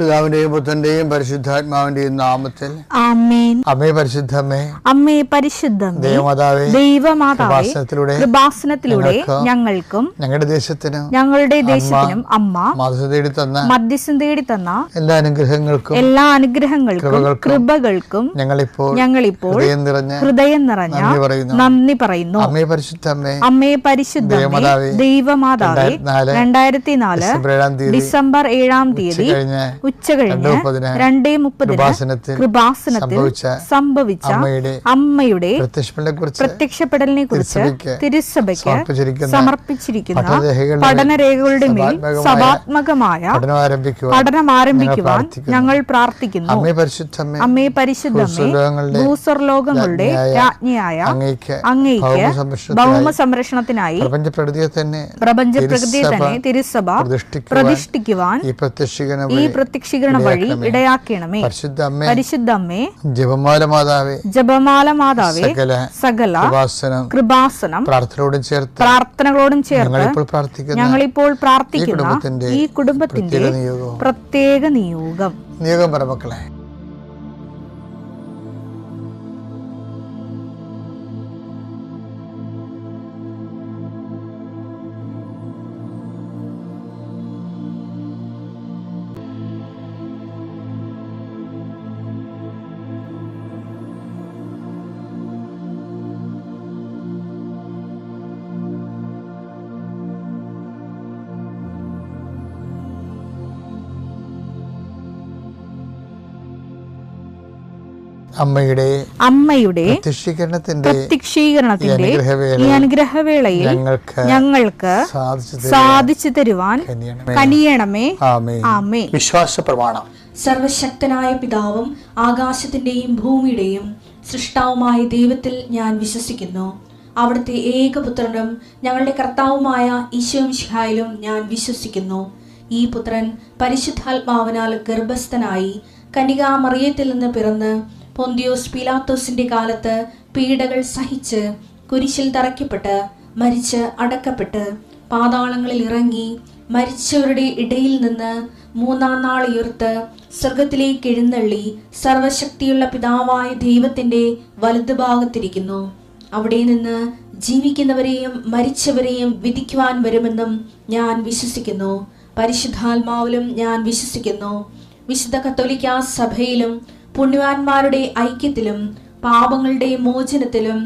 പിതാവിന്റെയും പുത്രന്റെയും പരിശുദ്ധാത്മാവിന്റെയും നാമത്തിൽ ആമേൻ. അമ്മേ പരിശുദ്ധമേ, അമ്മേ പരിശുദ്ധമേ, ദൈവമാതാവേ, ദൈവമാതാവേ, കൃപാസനത്തിലൂടെ ഞങ്ങൾക്കും ഞങ്ങളുടെ ദേശത്തിനും അമ്മ മധ്യസ്ഥം തേടി തന്ന എല്ലാ അനുഗ്രഹങ്ങൾക്കും കൃപകൾക്കും ഞങ്ങളിപ്പോൾ ഹൃദയം നിറഞ്ഞ നന്ദി പറയുന്നു. അമ്മേ പരിശുദ്ധമേ, ദൈവമാതാവേ, 2004 ഡിസംബർ 7-ാം തീയതി ഉച്ചകഴിഞ്ഞ് 2:30 കൃപാസനത്തിൽ സംഭവിച്ച അമ്മയുടെ പ്രത്യക്ഷപ്പെടലിനെ കുറിച്ച് തിരുസഭയ്ക്ക് സമർപ്പിച്ചിരിക്കുന്ന പഠനരേഖകളുടെ മേൽ സഭാത്മകമായ പഠനം ആരംഭിക്കുവാൻ ഞങ്ങൾ പ്രാർത്ഥിക്കുന്നു. അമ്മേ പരിശുദ്ധമേ, ഭൂസ്വർലോകങ്ങളുടെ രാജ്ഞിയായ അങ്ങയ്ക്ക് ഭൗമ സംരക്ഷണത്തിനായി പ്രപഞ്ചപ്രകൃതിയെ തന്നെ തിരുസഭ പ്രതിഷ്ഠിക്കുവാൻ ഈ പ്രത്യക്ഷീകരണ വഴി ഇടയാക്കണമേ. പരിശുദ്ധമ്മേ, ജപമാല മാതാവേ, സകല കൃപാസനം പ്രാർത്ഥനകളോടും ചേർത്ത് ഞങ്ങളിപ്പോൾ പ്രാർത്ഥിക്കുന്ന ഈ കുടുംബത്തിന്റെ പ്രത്യേക നിയോഗം പറമക്കളെ. അമ്മയുടെ പ്രത്യക്ഷീകരണത്തിന്റെ ഈ അനുഗ്രഹവേളയിൽ ഞങ്ങൾക്ക് സാധിച്ചു തരുവാൻ കനിയണമേ. ആമേൻ. വിശ്വാസ പ്രമാണം. സർവശക്തനായ പിതാവും ആകാശത്തിന്റെയും ഭൂമിയുടെയും സൃഷ്ടാവുമായ ദൈവത്തിൽ ഞാൻ വിശ്വസിക്കുന്നു. അവിടുത്തെ ഏകപുത്രനും ഞങ്ങളുടെ കർത്താവുമായ ഈശോമിശിഹായിലും ഞാൻ വിശ്വസിക്കുന്നു. ഈ പുത്രൻ പരിശുദ്ധാത്മാവിനാൽ ഗർഭസ്ഥനായി കന്യകാമറിയത്തിൽ നിന്ന് പിറന്ന് പൊന്തിയോസ് പീലാത്തോസിന്റെ കാലത്ത് പീഡകൾ സഹിച്ച് കുരിശിൽ തറയ്ക്കപ്പെട്ട് മരിച്ച് അടക്കപ്പെട്ട് പാതാളങ്ങളിൽ ഇറങ്ങി മരിച്ചവരുടെ ഇടയിൽ നിന്ന് 3-ാം നാൾ ഉയർത്ത് സ്വർഗത്തിലേക്ക് എഴുന്നള്ളി സർവശക്തിയുള്ള പിതാവായ ദൈവത്തിന്റെ വലതുഭാഗത്തിരിക്കുന്നു. അവിടെ നിന്ന് ജീവിക്കുന്നവരെയും മരിച്ചവരെയും വിധിക്കുവാൻ വരുമെന്നും ഞാൻ വിശ്വസിക്കുന്നു. പരിശുദ്ധാത്മാവിലും ഞാൻ വിശ്വസിക്കുന്നു. വിശുദ്ധ കത്തോലിക്കാ സഭയിലും പുണ്യവാന്മാരുടെ ഐക്യത്തിലും പാപങ്ങളുടെ മോചനത്തിലും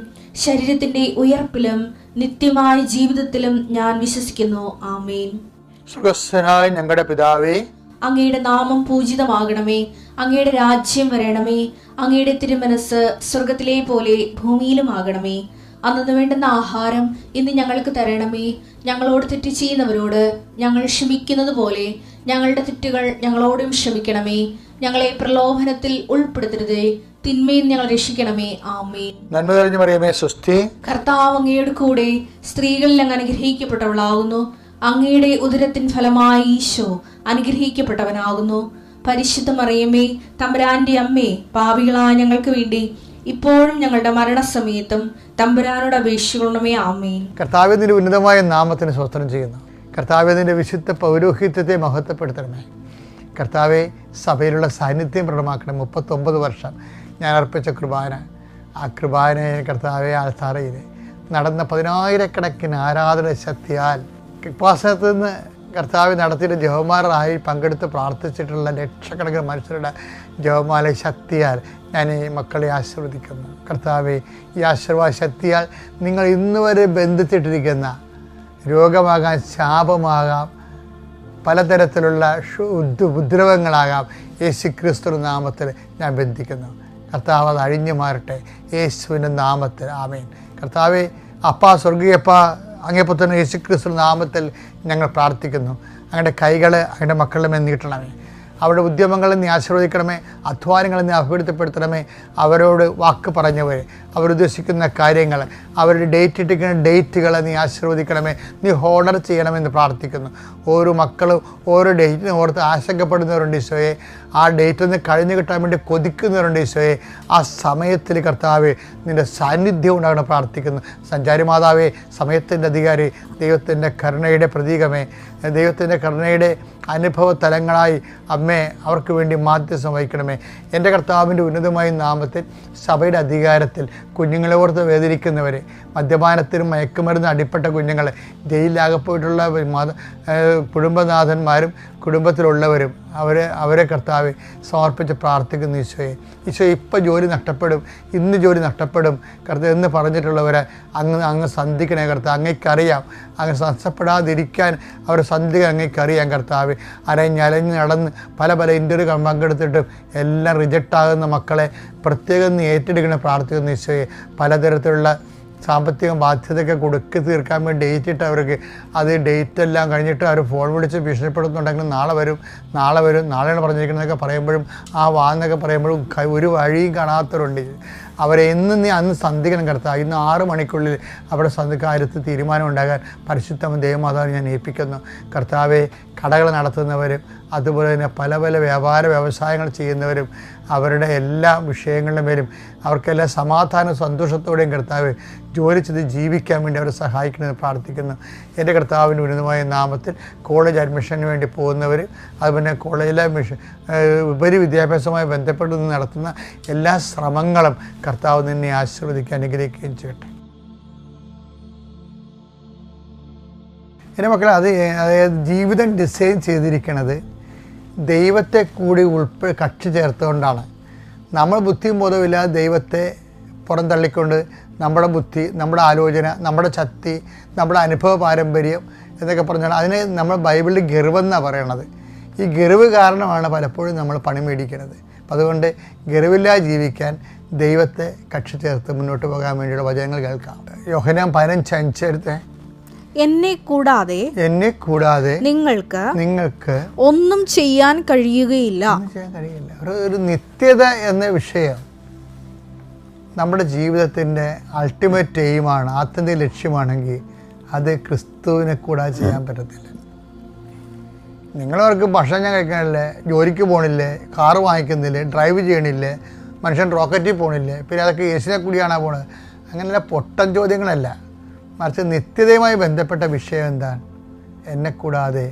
ശരീരത്തിന്റെ ഉയർപ്പിലും നിത്യമായ ജീവിതത്തിലും ഞാൻ വിശ്വസിക്കുന്നു. ആമേൻ. സ്വർഗ്ഗസ്ഥനായ ഞങ്ങളുടെ പിതാവേ, അങ്ങയുടെ നാമം പൂജിതമാകണമേ. അങ്ങയുടെ രാജ്യം വരണമേ. അങ്ങയുടെ തിരുമനസ് സ്വർഗത്തിലെ പോലെ ഭൂമിയിലും ആകണമേ. അന്നു വേണ്ടുന്ന ആഹാരം ഇന്ന് ഞങ്ങൾക്ക് തരണമേ. ഞങ്ങളോട് തെറ്റ് ചെയ്യുന്നവരോട് ഞങ്ങൾ ക്ഷമിക്കുന്നത് പോലെ ഞങ്ങളുടെ തെറ്റുകൾ ഞങ്ങളോടും ക്ഷമിക്കണമേ. ഞങ്ങളെ പ്രലോഭനത്തിൽ ഉൾപ്പെടുത്തരുതേ, തിന്മയിൽ ഞങ്ങൾ രക്ഷിക്കണമേ. ആമേൻ. നന്മ നിറഞ്ഞ മറിയമേ, സ്വസ്തി. കർത്താവ് അങ്ങയുടെ കൂടെ സ്ത്രീകളിൽ അങ്ങ് അനുഗ്രഹിക്കപ്പെട്ടവളാകുന്നു. അങ്ങയുടെ ഉദരത്തിൻ ഫലമായി ഈശോ അനുഗ്രഹിക്കപ്പെട്ടവനാകുന്നു. പരിശുദ്ധ മറിയമേ, തമ്പുരാന്റെ അമ്മേ, പാപികളായ ഞങ്ങൾക്ക് വേണ്ടി ഇപ്പോഴും ഞങ്ങളുടെ മരണസമയത്തും തമ്പുരാനോട് അപേക്ഷിക്കണമേ. ആമേൻ. കർത്താവേ, നിന്റെ ഉന്നതമായ നാമത്തിന് സ്തോത്രം ചെയ്യുന്നു. കർത്താവേ, നിന്റെ വിശുദ്ധ പൗരോഹിത്യത്തെ മഹത്വപ്പെടുത്തണമേ. കർത്താവെ, സഭയിലുള്ള സാന്നിധ്യം പ്രകടമാക്കണം. 39 വർഷം ഞാൻ അർപ്പിച്ച കുർബാന, ആ കുർബാനയെ കർത്താവെ ആൽത്താറയിൽ നടന്ന 10,000-കണക്കിന് ആരാധന ശക്തിയാൽ കൃപാസനത്തിൽ നിന്ന് കർത്താവ് നടത്തിയിട്ട് ജപമാലയായി പങ്കെടുത്ത് പ്രാർത്ഥിച്ചിട്ടുള്ള ലക്ഷക്കണക്കിന് മനുഷ്യരുടെ ജപമാല ശക്തിയാൽ ഞാൻ ഈ മക്കളെ ആശീർവദിക്കുന്നു. കർത്താവെ, ഈ ആശീർവാദ ശക്തിയാൽ നിങ്ങൾ ഇന്നുവരെ ബന്ധിച്ചിട്ടിരിക്കുന്ന രോഗമാകാം, ശാപമാകാം, പലതരത്തിലുള്ള ഉപദ്രവങ്ങളാകാം, യേശുക്രിസ്തു നാമത്തിൽ ഞാൻ ബന്ധിക്കുന്നു. കർത്താവ് അത് അഴിഞ്ഞു മാറട്ടെ യേശുവിൻ്റെ നാമത്തിൽ. ആമേൻ. കർത്താവെ, അപ്പാ, സ്വർഗീയപ്പാ, അങ്ങേപുത്രൻ യേശുക്രിസ്തു നാമത്തിൽ ഞങ്ങൾ പ്രാർത്ഥിക്കുന്നു. അങ്ങയുടെ കൈകൾ അങ്ങയുടെ മക്കളുടെ മേൽ നീട്ടണമേ. അവരുടെ ഉദ്യമങ്ങളെ നീ ആശീർവദിക്കണമേ. അധ്വാനങ്ങളെ നീ അഭിവൃദ്ധിപ്പെടുത്തണമേ. അവരോട് വാക്ക് പറഞ്ഞവരെ, അവരുദ്ദേശിക്കുന്ന കാര്യങ്ങൾ, അവരുടെ ഡേറ്റ് ഇട്ടിരിക്കുന്ന ഡേറ്റുകളെ നീ ആശീർവദിക്കണമേ. നീ ഓർഡർ ചെയ്യണമെന്ന് പ്രാർത്ഥിക്കുന്നു. ഓരോ മക്കളും ഓരോ ഡേറ്റിനെ ഓർത്ത് ആശങ്കപ്പെടുന്നവരുണ്ട് ഈശോയെ. ആ ഡേറ്റ് ഒന്ന് കഴിഞ്ഞു കിട്ടാൻ വേണ്ടി കൊതിക്കുന്നവരുണ്ട് ഈശോയെ. ആ സമയത്തിൽ കർത്താവെ നിൻ്റെ സാന്നിധ്യം ഉണ്ടാകണം പ്രാർത്ഥിക്കുന്നു. സഞ്ചാരി മാതാവേ, സമയത്തിൻ്റെ അധികാരി, ദൈവത്തിൻ്റെ കരുണയുടെ പ്രതീകമേ, ദൈവത്തിൻ്റെ കരുണയുടെ അനുഭവ തലങ്ങളായി അമ്മേ അവർക്ക് വേണ്ടി മാധ്യസ്ഥം വഹിക്കണമേ. എൻ്റെ കർത്താവിൻ്റെ ഉന്നതമായ നാമത്തിൽ സഭയുടെ അധികാരത്തിൽ കുഞ്ഞുങ്ങളെ ഓർത്ത് വേദനിക്കുന്നവരെ, മദ്യപാനത്തിനും മയക്കുമരുന്ന് അടിപ്പെട്ട കുഞ്ഞുങ്ങളെ, ജയിലിലാകപ്പെട്ടുള്ള കുടുംബനാഥന്മാരും കുടുംബത്തിലുള്ളവരും അവരെ കർത്താവെ സമർപ്പിച്ച് പ്രാർത്ഥിക്കുന്നു. ഈശോ ഇപ്പം ജോലി നഷ്ടപ്പെടും, ഇന്ന് ജോലി നഷ്ടപ്പെടും കർത്താവ് എന്ന് പറഞ്ഞിട്ടുള്ളവരെ അങ്ങ് സന്ധിക്കണേ കർത്താവ്. അങ്ങേക്കറിയാം, അങ്ങ് നഷ്ടപ്പെടാതിരിക്കാൻ അവർ സന്ധിക്കാൻ അങ്ങേക്കറിയാം കർത്താവ്. അലഞ്ഞ് നടന്ന് പല ഇൻ്റർവ്യൂ പങ്കെടുത്തിട്ടും എല്ലാം റിജക്റ്റാകുന്ന മക്കളെ പ്രത്യേകം ഏറ്റെടുക്കണേ പ്രാർത്ഥിക്കുന്നു. ഈശോയെ പലതരത്തിലുള്ള സാമ്പത്തിക ബാധ്യതയൊക്കെ കൊടുക്കി തീർക്കാൻ വേണ്ടി ഡേറ്റ് ഇട്ട് അവർക്ക് അത് ഡേറ്റ് എല്ലാം കഴിഞ്ഞിട്ട് അവർ ഫോൺ വിളിച്ച് ഭീഷണിപ്പെടുത്തുന്നുണ്ടെങ്കിൽ നാളെ വരും നാളെയാണ് പറഞ്ഞിരിക്കുന്നതൊക്കെ പറയുമ്പോഴും വാന്നൊക്കെ പറയുമ്പോഴും ഒരു വഴിയും കാണാത്തവരുണ്ട്. അവരെ അന്ന് സന്ധിക്കണം കർത്താവ്. ഇന്ന് 6 മണിക്കുള്ളിൽ അവിടെ കാര്യത്തിൽ തീരുമാനം ഉണ്ടാകാൻ പരിശുദ്ധ ദൈവമാതാവിനെ ഞാൻ ഏൽപ്പിക്കുന്നു കർത്താവെ. കടകൾ നടത്തുന്നവരും അതുപോലെ തന്നെ പല വ്യവസായങ്ങൾ ചെയ്യുന്നവരും അവരുടെ എല്ലാ വിഷയങ്ങളുടെ മേലും അവർക്കെല്ലാം സമാധാന സന്തോഷത്തോടെയും കർത്താവ് ജോലി ചെയ്ത് ജീവിക്കാൻ വേണ്ടി അവരെ സഹായിക്കണമെന്ന് പ്രാർത്ഥിക്കുന്നു. എൻ്റെ കർത്താവിൻ്റെ ഉന്നതമായ നാമത്തിൽ കോളേജ് അഡ്മിഷന് വേണ്ടി പോകുന്നവർ, അതുപോലെ കോളേജിലെ ഉപരി വിദ്യാഭ്യാസവുമായി ബന്ധപ്പെട്ട് നടത്തുന്ന എല്ലാ ശ്രമങ്ങളും കർത്താവ് നിന്നെ ആശീർവദിക്കാൻ അനുഗ്രഹിക്കുകയും ചെയ്യട്ടെ. എൻ്റെ മക്കളെ, അതായത് ജീവിതം ഡിസൈൻ ചെയ്തിരിക്കുന്നത് ദൈവത്തെ കൂടി കക്ഷി ചേർത്തുകൊണ്ടാണ്. നമ്മൾ ബുദ്ധിയും ബോധമില്ലാതെ ദൈവത്തെ പുറന്തള്ളിക്കൊണ്ട് നമ്മുടെ ബുദ്ധി, നമ്മുടെ ആലോചന, നമ്മുടെ ശക്തി, നമ്മുടെ അനുഭവ പാരമ്പര്യം എന്നൊക്കെ പറഞ്ഞാൽ അതിനെ നമ്മൾ ബൈബിളിൽ ഗർവെന്നാണ് പറയണത്. ഈ ഗർവ് കാരണമാണ് പലപ്പോഴും നമ്മൾ പണി മേടിക്കുന്നത്. അപ്പം അതുകൊണ്ട് ഗർവില്ലാതെ ജീവിക്കാൻ ദൈവത്തെ കക്ഷി ചേർത്ത് മുന്നോട്ട് പോകാൻ വേണ്ടിയുള്ള വചനങ്ങൾ കേൾക്കാം. യോഹന്നാൻ 15:5 എടുത്തേ. എന്നെ കൂടാതെ നിങ്ങൾക്ക് ഒന്നും ചെയ്യാൻ കഴിയുകയില്ല. ഒരു നിത്യത എന്ന വിഷയം നമ്മുടെ ജീവിതത്തിൻ്റെ അൾട്ടിമേറ്റ് എയിമാണ്, ആത്യന്തിക ലക്ഷ്യമാണെങ്കിൽ അത് ക്രിസ്തുവിനെ കൂടാതെ ചെയ്യാൻ പറ്റത്തില്ല. നിങ്ങളവർക്ക് ഭക്ഷണം കഴിക്കാനില്ലേ, ജോലിക്ക് പോകണില്ലേ, കാറ് വാങ്ങിക്കുന്നില്ലേ, ഡ്രൈവ് ചെയ്യണില്ലേ, മനുഷ്യൻ റോക്കറ്റിൽ പോകണില്ലേ, പിന്നെ അതൊക്കെ യേശുവിനെ കൂടിയാണോ പോണത്? അങ്ങനെയുള്ള പൊട്ടൻ ചോദ്യങ്ങളല്ല, മറിച്ച് നിത്യതയുമായി ബന്ധപ്പെട്ട വിഷയം എന്താണ്? എന്നെ കൂടാതെ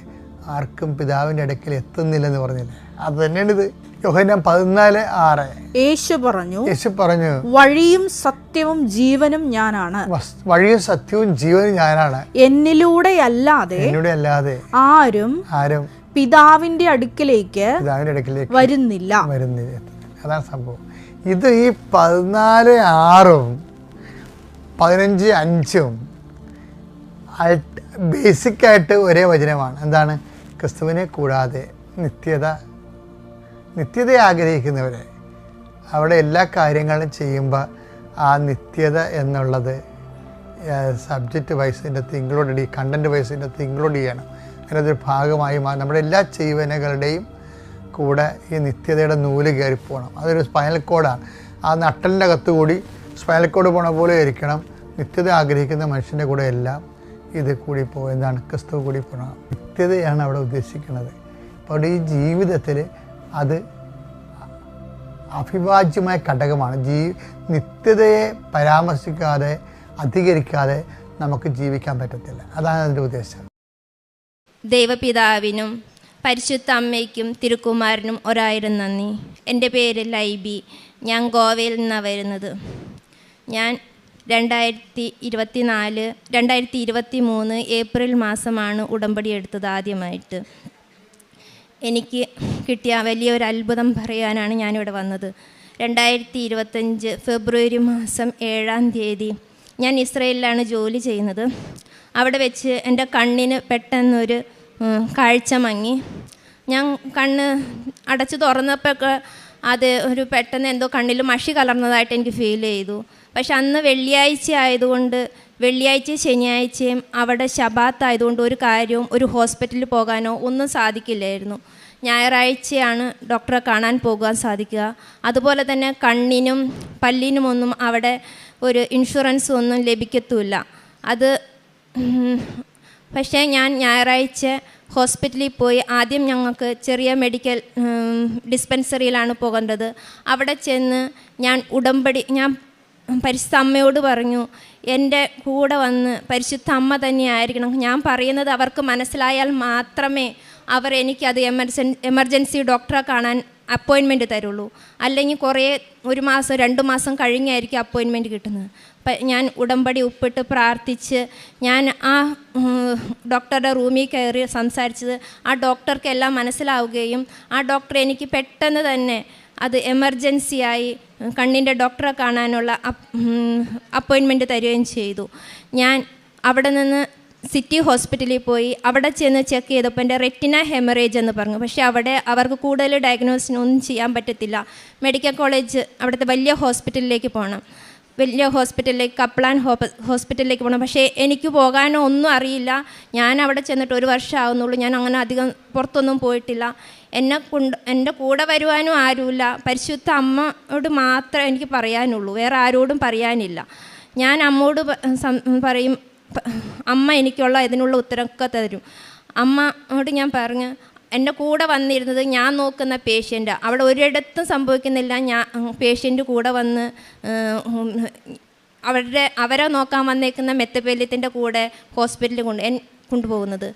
ആർക്കും പിതാവിൻ്റെ അടുക്കൽ എത്തുന്നില്ലെന്ന് പറഞ്ഞില്ലേ, അത് തന്നെയാണിത്. യോഹന്നാൻ 14:6 യേശു പറഞ്ഞു വഴിയും സത്യവും ജീവനും ഞാനാണ്. വഴിയും സത്യവും ജീവനും ഞാനാണ്. എന്നിലൂടെ അല്ലാതെ ആരും പിതാവിന്റെ അടുക്കിലേക്ക് വരുന്നില്ല. അതാണ് സംഭവം. ഇത് ഈ 14:6 15:5 ബേസിക്കായിട്ട് ഒരേ വചനമാണ്. എന്താണ്? ക്രിസ്തുവിനെ കൂടാതെ നിത്യതയെ ആഗ്രഹിക്കുന്നവരെ അവിടെ എല്ലാ കാര്യങ്ങളും ചെയ്യുമ്പോൾ ആ നിത്യത എന്നുള്ളത് സബ്ജക്റ്റ് വൈസിൻ്റെ ഇൻക്ലൂഡ് കണ്ടൻറ്റ് വൈസിൻ്റെ ഇൻക്ലൂഡ് ചെയ്യണം. അതിനതൊരു ഭാഗമായി നമ്മുടെ എല്ലാ ജീവനകളുടെയും കൂടെ ഈ നിത്യതയുടെ നൂല് കയറിപ്പോകണം. അതൊരു സ്പൈനൽ കോഡാണ്. ആ നട്ടലിൻ്റെ അകത്തുകൂടി സ്പൈനൽ കോഡ് പോണ പോലെ ആയിരിക്കണം. നിത്യത ആഗ്രഹിക്കുന്ന മനുഷ്യൻ്റെ കൂടെ എല്ലാം ഇത് കൂടി പോകും. എന്താണ്? ക്രിസ്തു കൂടി പോകണം. നിത്യതയാണ് അവിടെ ഉദ്ദേശിക്കുന്നത്. അപ്പോൾ ഈ ജീവിതത്തിൽ അത് അവിഭാജ്യമായ ഘടകമാണ്. നിത്യതയെ പരാമർശിക്കാതെ അധികരിക്കാതെ നമുക്ക് ജീവിക്കാൻ പറ്റത്തില്ല. അതാണ് അതിൻ്റെ ഉദ്ദേശം. ദൈവപിതാവിനും പരിശുദ്ധ അമ്മയ്ക്കും തിരുക്കുമാരനും 1000 നന്ദി. എൻ്റെ പേര് ലൈബി. ഞാൻ ഗോവയിൽ നിന്നാണ് വരുന്നത്. ഞാൻ 2023 ഏപ്രിൽ മാസമാണ് ഉടമ്പടി എടുത്തത് ആദ്യമായിട്ട്. എനിക്ക് കിട്ടിയ വലിയൊരു അത്ഭുതം പറയാനാണ് ഞാനിവിടെ വന്നത്. 2025 ഫെബ്രുവരി മാസം 7-ാം തീയതി ഞാൻ ഇസ്രയേലിലാണ് ജോലി ചെയ്യുന്നത്. അവിടെ വെച്ച് എൻ്റെ കണ്ണിന് പെട്ടെന്നൊരു കാഴ്ച മങ്ങി. ഞാൻ കണ്ണ് അടച്ച് തുറന്നപ്പോൾ അത് പെട്ടെന്ന് എന്തോ കണ്ണിൽ മഷി കലർന്നതായിട്ട് എനിക്ക് ഫീൽ ചെയ്തു. പക്ഷെ അന്ന് വെള്ളിയാഴ്ച ആയതുകൊണ്ട്, വെള്ളിയാഴ്ച ശനിയാഴ്ചയും അവിടെ ശബാത്ത് ആയതുകൊണ്ട് ഒരു ഹോസ്പിറ്റലിൽ പോകാനോ ഒന്നും സാധിക്കില്ലായിരുന്നു. ഞായറാഴ്ചയാണ് ഡോക്ടറെ കാണാൻ പോകാൻ സാധിക്കുക. അതുപോലെ തന്നെ കണ്ണിനും പല്ലിനുമൊന്നും അവിടെ ഒരു ഇൻഷുറൻസ് ഒന്നും ലഭിക്കത്തുമില്ല. പക്ഷേ ഞാൻ ഞായറാഴ്ച ഹോസ്പിറ്റലിൽ പോയി. ആദ്യം ഞങ്ങൾക്ക് ചെറിയ മെഡിക്കൽ ഡിസ്പെൻസറിയിലാണ് പോകേണ്ടത്. അവിടെ ചെന്ന് ഞാൻ പരിശുദ്ധ അമ്മയോട് പറഞ്ഞു, എൻ്റെ കൂടെ വന്ന് പരിശുദ്ധ അമ്മ തന്നെയായിരിക്കണം, ഞാൻ പറയുന്നത് അവർക്ക് മനസ്സിലായാൽ മാത്രമേ അവർ എനിക്കത് എമർജൻസി ഡോക്ടറെ കാണാൻ അപ്പോയിൻമെൻറ്റ് തരുള്ളൂ, അല്ലെങ്കിൽ കുറേ 1 മാസം 2 മാസം കഴിഞ്ഞായിരിക്കും അപ്പോയിൻമെൻറ്റ് കിട്ടുന്നത്. ഞാൻ ഉടമ്പടി ഒപ്പിട്ട് പ്രാർത്ഥിച്ച് ഞാൻ ആ ഡോക്ടറുടെ റൂമിൽ കയറി സംസാരിച്ചത് ആ ഡോക്ടർക്ക് എല്ലാം മനസ്സിലാവുകയും ആ ഡോക്ടർ എനിക്ക് പെട്ടെന്ന് തന്നെ അത് എമർജൻസിയായി കണ്ണിൻ്റെ ഡോക്ടറെ കാണാനുള്ള അപ്പോയിൻമെൻറ്റ് തരികയും ചെയ്തു. ഞാൻ അവിടെ നിന്ന് സിറ്റി ഹോസ്പിറ്റലിൽ പോയി അവിടെ ചെന്ന് ചെക്ക് ചെയ്തപ്പോൾ എൻ്റെ റെറ്റിന ഹെമറേജ് എന്ന് പറഞ്ഞു. പക്ഷേ അവിടെ അവർക്ക് കൂടുതൽ ഡയഗ്നോസിനൊന്നും ചെയ്യാൻ പറ്റത്തില്ല. മെഡിക്കൽ കോളേജ് അവിടുത്തെ വലിയ ഹോസ്പിറ്റലിലേക്ക് പോകണം, വലിയ ഹോസ്പിറ്റലിലേക്ക് കപ്ലാൻ ഹോസ്പിറ്റലിലേക്ക് പോകണം. പക്ഷേ എനിക്ക് പോകാനോ ഒന്നും അറിയില്ല. ഞാൻ അവിടെ ചെന്നിട്ട് 1 വർഷം ആവുന്നുള്ളൂ. ഞാൻ അങ്ങനെ അധികം പുറത്തൊന്നും പോയിട്ടില്ല. എൻ്റെ കൂടെ വരുവാനും ആരുമില്ല. പരിശുദ്ധ അമ്മയോട് മാത്രമേ എനിക്ക് പറയാനുള്ളൂ, വേറെ ആരോടും പറയാനില്ല. ഞാൻ അമ്മയോട് പറയും, അമ്മ എനിക്കുള്ള ഇതിനുള്ള ഉത്തരമൊക്കെ തരും. അമ്മയോട് ഞാൻ പറഞ്ഞു, എൻ്റെ കൂടെ വന്നിരുന്നത് ഞാൻ നോക്കുന്ന പേഷ്യൻ്റ്, അവിടെ ഒരിടത്തും സംഭവിക്കുന്നില്ല. ഞാൻ പേഷ്യൻ്റ് കൂടെ വന്ന് അവരെ നോക്കാൻ വന്നേക്കുന്ന മെത്തപ്പേല്യത്തിൻ്റെ കൂടെ ഹോസ്പിറ്റലിൽ കൊണ്ടുപോകുന്നത്.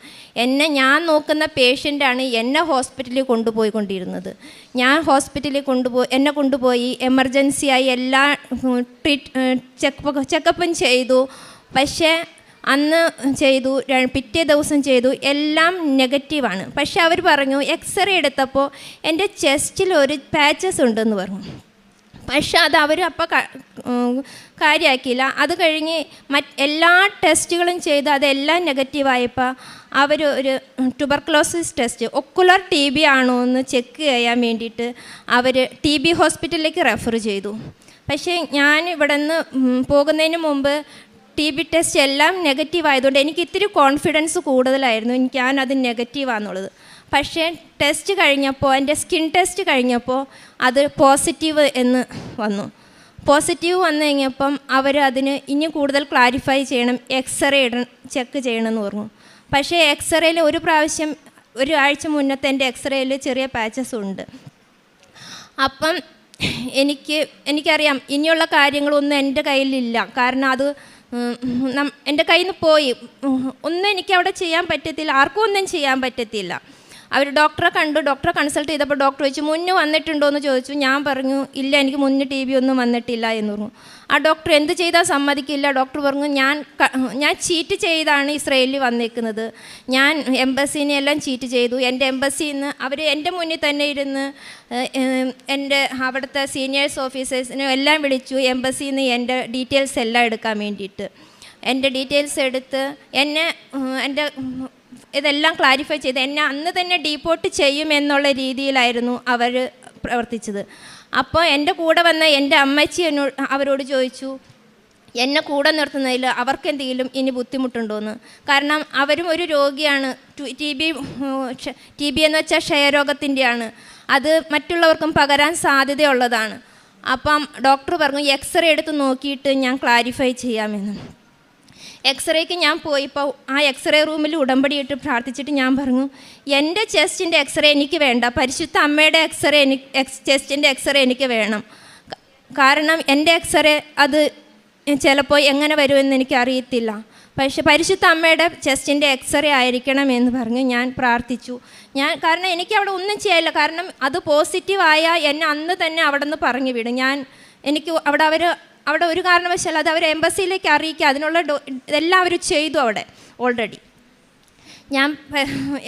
ഞാൻ നോക്കുന്ന പേഷ്യൻ്റാണ് എന്നെ ഹോസ്പിറ്റലിൽ കൊണ്ടുപോയിക്കൊണ്ടിരുന്നത്. ഞാൻ ഹോസ്പിറ്റലിൽ എന്നെ കൊണ്ടുപോയി എമർജൻസിയായി എല്ലാ ചെക്കപ്പും ചെയ്തു. പക്ഷേ അന്ന് ചെയ്തു, പിറ്റേ ദിവസം ചെയ്തു, എല്ലാം നെഗറ്റീവാണ്. പക്ഷെ അവർ പറഞ്ഞു, എക്സ്റേ എടുത്തപ്പോൾ എൻ്റെ ചെസ്റ്റിൽ ഒരു പാച്ചസ് ഉണ്ടെന്ന് പറഞ്ഞു. പക്ഷെ അത് അവർ അപ്പോൾ കാര്യമാക്കിയില്ല. അത് കഴിഞ്ഞ് എല്ലാ ടെസ്റ്റുകളും ചെയ്ത് അതെല്ലാം നെഗറ്റീവായപ്പോൾ അവർ ഒരു ട്യൂബർക്ലോസിസ് ടെസ്റ്റ്, ഒക്കുലർ TB ആണോ എന്ന് ചെക്ക് ചെയ്യാൻ വേണ്ടിയിട്ട് അവർ TB ഹോസ്പിറ്റലിലേക്ക് റെഫർ ചെയ്തു. പക്ഷേ ഞാൻ ഇവിടെ നിന്ന് പോകുന്നതിന് മുമ്പ് TB ടെസ്റ്റ് എല്ലാം നെഗറ്റീവ് ആയതുകൊണ്ട് എനിക്ക് ഇത്തിരി കോൺഫിഡൻസ് കൂടുതലായിരുന്നു, ഞാനത് നെഗറ്റീവാണെന്നുള്ളത്. പക്ഷേ ടെസ്റ്റ് കഴിഞ്ഞപ്പോൾ, എൻ്റെ സ്കിൻ ടെസ്റ്റ് കഴിഞ്ഞപ്പോൾ അത് പോസിറ്റീവ് എന്ന് വന്നു. പോസിറ്റീവ് വന്നു കഴിഞ്ഞപ്പം അവർ അതിന് ഇനി കൂടുതൽ ക്ലാരിഫൈ ചെയ്യണം, എക്സ്റേ ചെക്ക് ചെയ്യണമെന്ന് പറഞ്ഞു. പക്ഷേ എക്സ്റേയിൽ ഒരു പ്രാവശ്യം 1 ആഴ്ച മുന്നത്തെ എൻ്റെ എക്സ്റേയിൽ ചെറിയ പാച്ചസ് ഉണ്ട്. അപ്പം എനിക്കറിയാം ഇനിയുള്ള കാര്യങ്ങളൊന്നും എൻ്റെ കയ്യിലില്ല. കാരണം അത് എൻ്റെ കയ്യിൽ നിന്ന് പോയി. ഒന്നും എനിക്ക് അവിടെ ചെയ്യാൻ പറ്റത്തില്ല, ആർക്കും ഒന്നും ചെയ്യാൻ പറ്റത്തില്ല. അവർ ഡോക്ടറെ കണ്ടു, ഡോക്ടറെ കൺസൾട്ട് ചെയ്തപ്പോൾ ഡോക്ടർ ചോദിച്ചു, മുന്നേ വന്നിട്ടുണ്ടോ എന്ന് ചോദിച്ചു. ഞാൻ പറഞ്ഞു, ഇല്ല, എനിക്ക് മുന്നേ TB ഒന്നും വന്നിട്ടില്ല എന്ന് പറഞ്ഞു. ആ ഡോക്ടർ എന്ത് ചെയ്താൽ സമ്മതിക്കില്ല. ഡോക്ടർ പറഞ്ഞു, ഞാൻ ചീറ്റ് ചെയ്താണ് ഇസ്രയേലിൽ വന്നേക്കുന്നത്. ഞാൻ എംബസിനെ എല്ലാം ചീറ്റ് ചെയ്തു. എൻ്റെ എംബസിയിൽ നിന്ന് അവർ എൻ്റെ മുന്നിൽ തന്നെ ഇരുന്ന് എൻ്റെ അവിടുത്തെ സീനിയേഴ്സ് ഓഫീസേഴ്സിനെ എല്ലാം വിളിച്ചു, എംബസിയിൽ നിന്ന് എൻ്റെ ഡീറ്റെയിൽസ് എല്ലാം എടുക്കാൻ വേണ്ടിയിട്ട്. എൻ്റെ ഡീറ്റെയിൽസ് എടുത്ത് എൻ്റെ ഇതെല്ലാം ക്ലാരിഫൈ ചെയ്ത് എന്നെ അന്ന് തന്നെ ഡീപ്പോർട്ട് ചെയ്യുമെന്നുള്ള രീതിയിലായിരുന്നു അവർ പ്രവർത്തിച്ചത്. അപ്പോൾ എൻ്റെ കൂടെ വന്ന എൻ്റെ അമ്മച്ചി അവരോട് ചോദിച്ചു, എന്നെ കൂടെ നിർത്തുന്നതിൽ അവർക്കെന്തെങ്കിലും ഇനി ബുദ്ധിമുട്ടുണ്ടോയെന്ന്. കാരണം അവരും ഒരു രോഗിയാണ്. TB എന്ന് വെച്ചാൽ ക്ഷയരോഗത്തിൻ്റെയാണ്, അത് മറ്റുള്ളവർക്കും പകരാൻ സാധ്യതയുള്ളതാണ്. അപ്പം ഡോക്ടർ പറഞ്ഞു, എക്സ്റേ എടുത്ത് നോക്കിയിട്ട് ഞാൻ ക്ലാരിഫൈ ചെയ്യാമെന്ന്. എക്സ്റേക്ക് ഞാൻ പോയിപ്പോൾ ആ എക്സ്റേ റൂമിൽ ഉടമ്പടിയിട്ട് പ്രാർത്ഥിച്ചിട്ട് ഞാൻ പറഞ്ഞു, എൻ്റെ ചെസ്റ്റിൻ്റെ എക്സ്റേ എനിക്ക് വേണ്ട, പരിശുദ്ധ അമ്മയുടെ ചെസ്റ്റിൻ്റെ എക്സ്റേ എനിക്ക് വേണം. കാരണം എൻ്റെ എക്സ്റേ അത് ചിലപ്പോൾ എങ്ങനെ വരുമെന്ന് എനിക്കറിയത്തില്ല. പക്ഷേ പരിശുദ്ധ അമ്മയുടെ ചെസ്റ്റിൻ്റെ എക്സ്റേ ആയിരിക്കണം എന്ന് പറഞ്ഞ് ഞാൻ പ്രാർത്ഥിച്ചു. കാരണം എനിക്ക് അവിടെ ഒന്നും ചെയ്യാനില്ല. കാരണം അത് പോസിറ്റീവായാൽ എന്നെ അന്ന് തന്നെ അവിടെ നിന്ന് പറഞ്ഞു വിടും. എനിക്ക് അവിടെ ഒരു കാരണവശാലും അത് അവർ എംബസിയിലേക്ക് അറിയിക്കുക, അതിനുള്ള ഇതെല്ലാം അവർ ചെയ്തു അവിടെ ഓൾറെഡി.